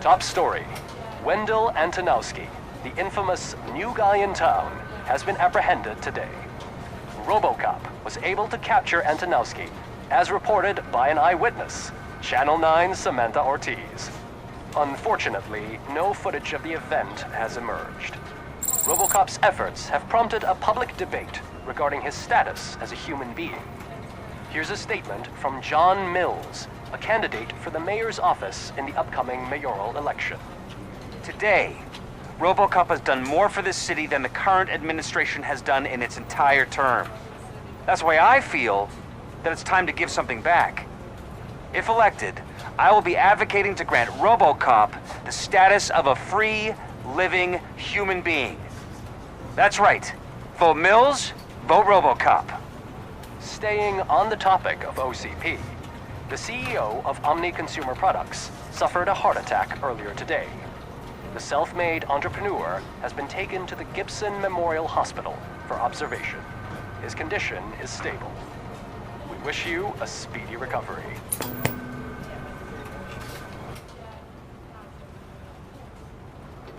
Top story. Wendell Antonowski, the infamous new guy in town, has been apprehended today. RoboCop was able to capture Antonowski, as reported by an eyewitness, Channel 9's Samantha Ortiz. Unfortunately, no footage of the event has emerged. RoboCop's efforts have prompted a public debate regarding his status as a human being. Here's a statement from John Mills, a candidate for the mayor's office in the upcoming mayoral election. Today, RoboCop has done more for this city than the current administration has done in its entire term. That's why I feel that it's time to give something back. If elected, I will be advocating to grant RoboCop the status of a free, living human being. That's right. Vote Mills, vote RoboCop. Staying on the topic of OCP, the CEO of Omni Consumer Products suffered a heart attack earlier today. The self-made entrepreneur has been taken to the Gibson Memorial Hospital for observation. His condition is stable. We wish you a speedy recovery.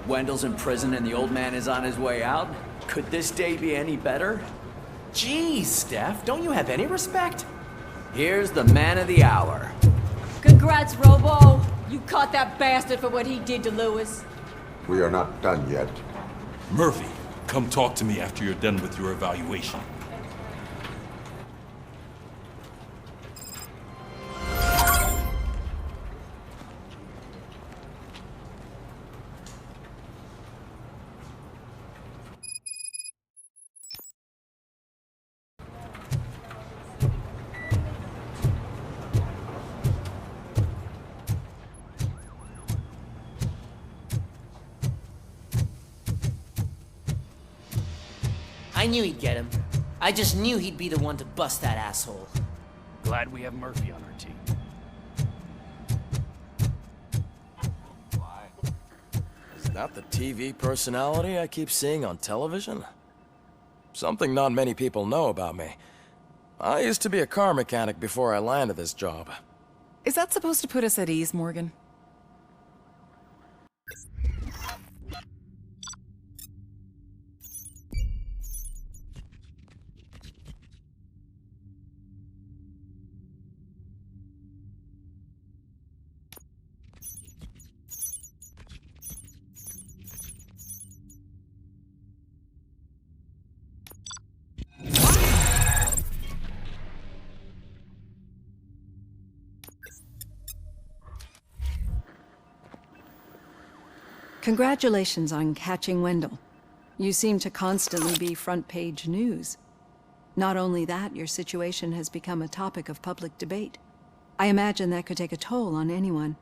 Wendell's in prison and the old man is on his way out? Could this day be any better? Geez, Steph, don't you have any respect? Here's the man of the hour. Congrats, Robo! You caught that bastard for what he did to Lewis. We are not done yet. Murphy, come talk to me after you're done with your evaluation. I knew he'd get him. I just knew he'd be the one to bust that asshole. Glad we have Murphy on our team. Is that the TV personality I keep seeing on television? Something not many people know about me. I used to be a car mechanic before I landed this job. Is that supposed to put us at ease, Morgan? Congratulations on catching Wendell. You seem to constantly be front-page news. Not only that, your situation has become a topic of public debate. I imagine that could take a toll on anyone.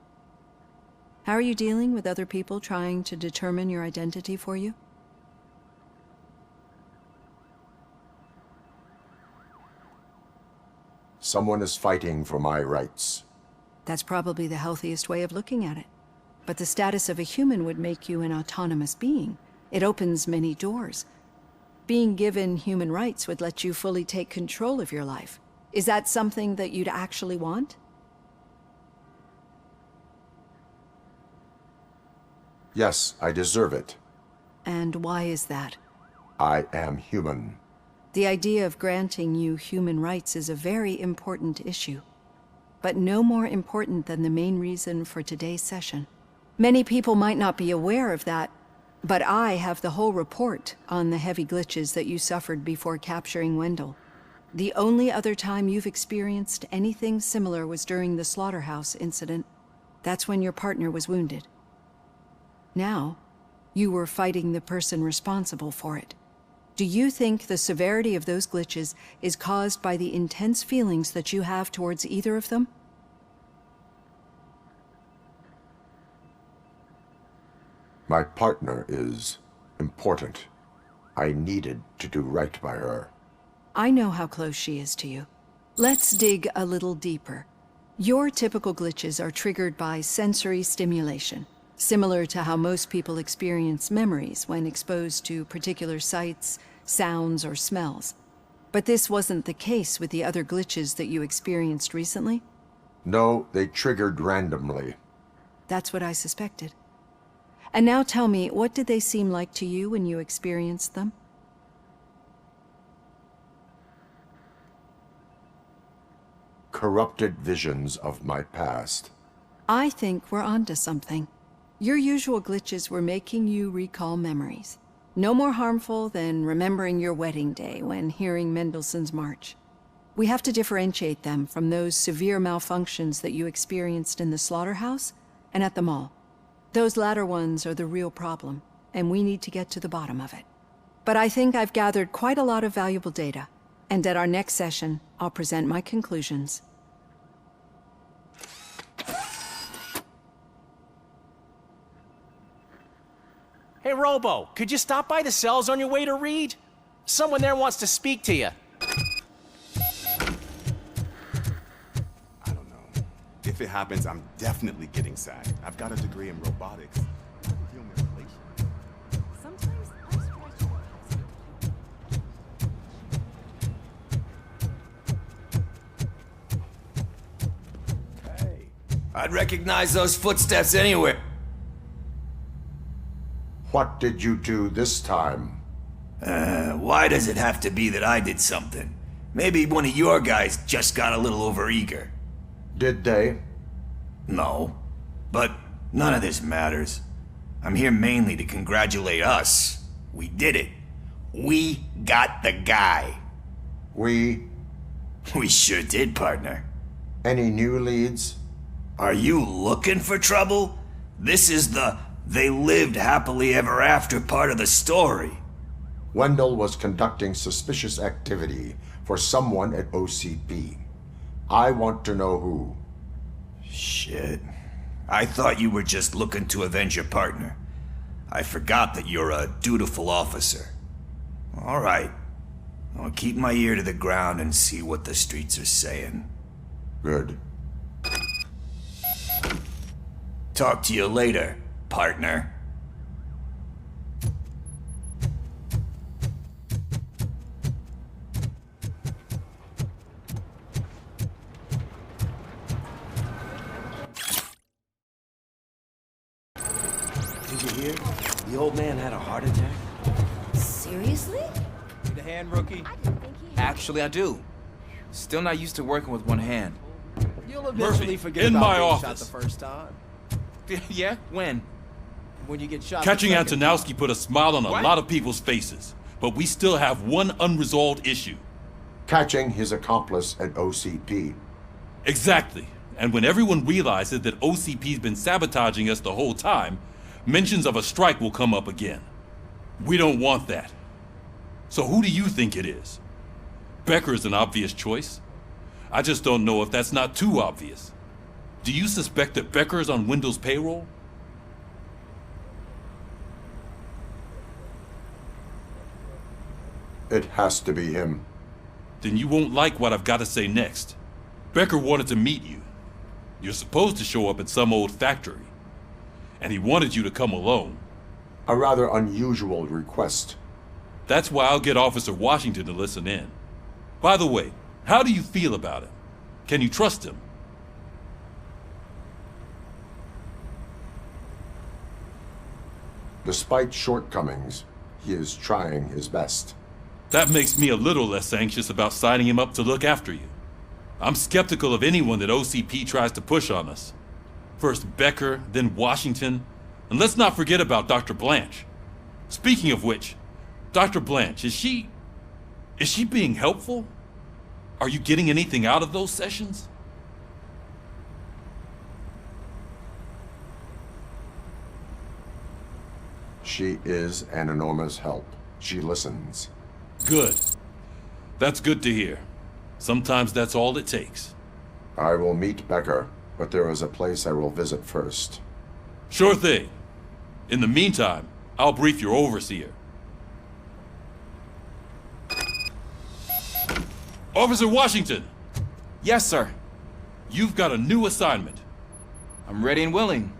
How are you dealing with other people trying to determine your identity for you? Someone is fighting for my rights. That's probably the healthiest way of looking at it. But the status of a human would make you an autonomous being. It opens many doors. Being given human rights would let you fully take control of your life. Is that something that you'd actually want? Yes, I deserve it. And why is that? I am human. The idea of granting you human rights is a very important issue, but no more important than the main reason for today's session. Many people might not be aware of that, but I have the whole report on the heavy glitches that you suffered before capturing Wendell. The only other time you've experienced anything similar was during the slaughterhouse incident. That's when your partner was wounded. Now, you were fighting the person responsible for it. Do you think the severity of those glitches is caused by the intense feelings that you have towards either of them? My partner is important. I needed to do right by her. I know how close she is to you. Let's dig a little deeper. Your typical glitches are triggered by sensory stimulation, similar to how most people experience memories when exposed to particular sights, sounds, or smells. But this wasn't the case with the other glitches that you experienced recently? No, they triggered randomly. That's what I suspected. And now tell me, what did they seem like to you when you experienced them? Corrupted visions of my past. I think we're onto something. Your usual glitches were making you recall memories. No more harmful than remembering your wedding day when hearing Mendelssohn's March. We have to differentiate them from those severe malfunctions that you experienced in the slaughterhouse and at the mall. Those latter ones are the real problem, and we need to get to the bottom of it. But I think I've gathered quite a lot of valuable data, and at our next session, I'll present my conclusions. Hey, Robo, could you stop by the cells on your way to read? Someone there wants to speak to you. I don't know. If it happens, I'm definitely getting SAG. I've got a degree in robotics. Human relations. Sometimes I scratch my head. Hey. I'd recognize those footsteps anywhere. What did you do this time? Why does it have to be that I did something? Maybe one of your guys just got a little overeager. Did they? No, but none of this matters. I'm here mainly to congratulate us. We did it. We got the guy. We sure did, partner. Any new leads? Are you looking for trouble? This is the "they lived happily ever after" part of the story. Wendell was conducting suspicious activity for someone at OCP. I want to know who. Shit. I thought you were just looking to avenge your partner. I forgot that you're a dutiful officer. All right. I'll keep my ear to the ground and see what the streets are saying. Good. Talk to you later, partner. Did you hear? The old man had a heart attack. Seriously? Need a hand, rookie? I didn't think he had... Actually, I do. Still not used to working with one hand. You'll eventually Murphy, forget in about my being office. shot the first time. Yeah? When? When you get shot Catching the second time. Antonowski put a smile on a What? lot of people's faces, but we still have one unresolved issue. Catching his accomplice at OCP. Exactly. And when everyone realizes that OCP's been sabotaging us the whole time, mentions of a strike will come up again. We don't want that. So who do you think it is? Becker is an obvious choice. I just don't know if that's not too obvious. Do you suspect that Becker is on Wendell's payroll? It has to be him. Then you won't like what I've got to say next. Becker wanted to meet you. You're supposed to show up at some old factory. And he wanted you to come alone. A rather unusual request. That's why I'll get Officer Washington to listen in. By the way, how do you feel about him? Can you trust him? Despite shortcomings, he is trying his best. That makes me a little less anxious about signing him up to look after you. I'm skeptical of anyone that OCP tries to push on us. First Becker, then Washington, and let's not forget about Dr. Blanche. Speaking of which, Dr. Blanche, is she being helpful? Are you getting anything out of those sessions? She is an enormous help. She listens. Good. That's good to hear. Sometimes that's all it takes. I will meet Becker, but there is a place I will visit first. Sure thing. In the meantime, I'll brief your overseer. Officer Washington! Yes, sir. You've got a new assignment. I'm ready and willing.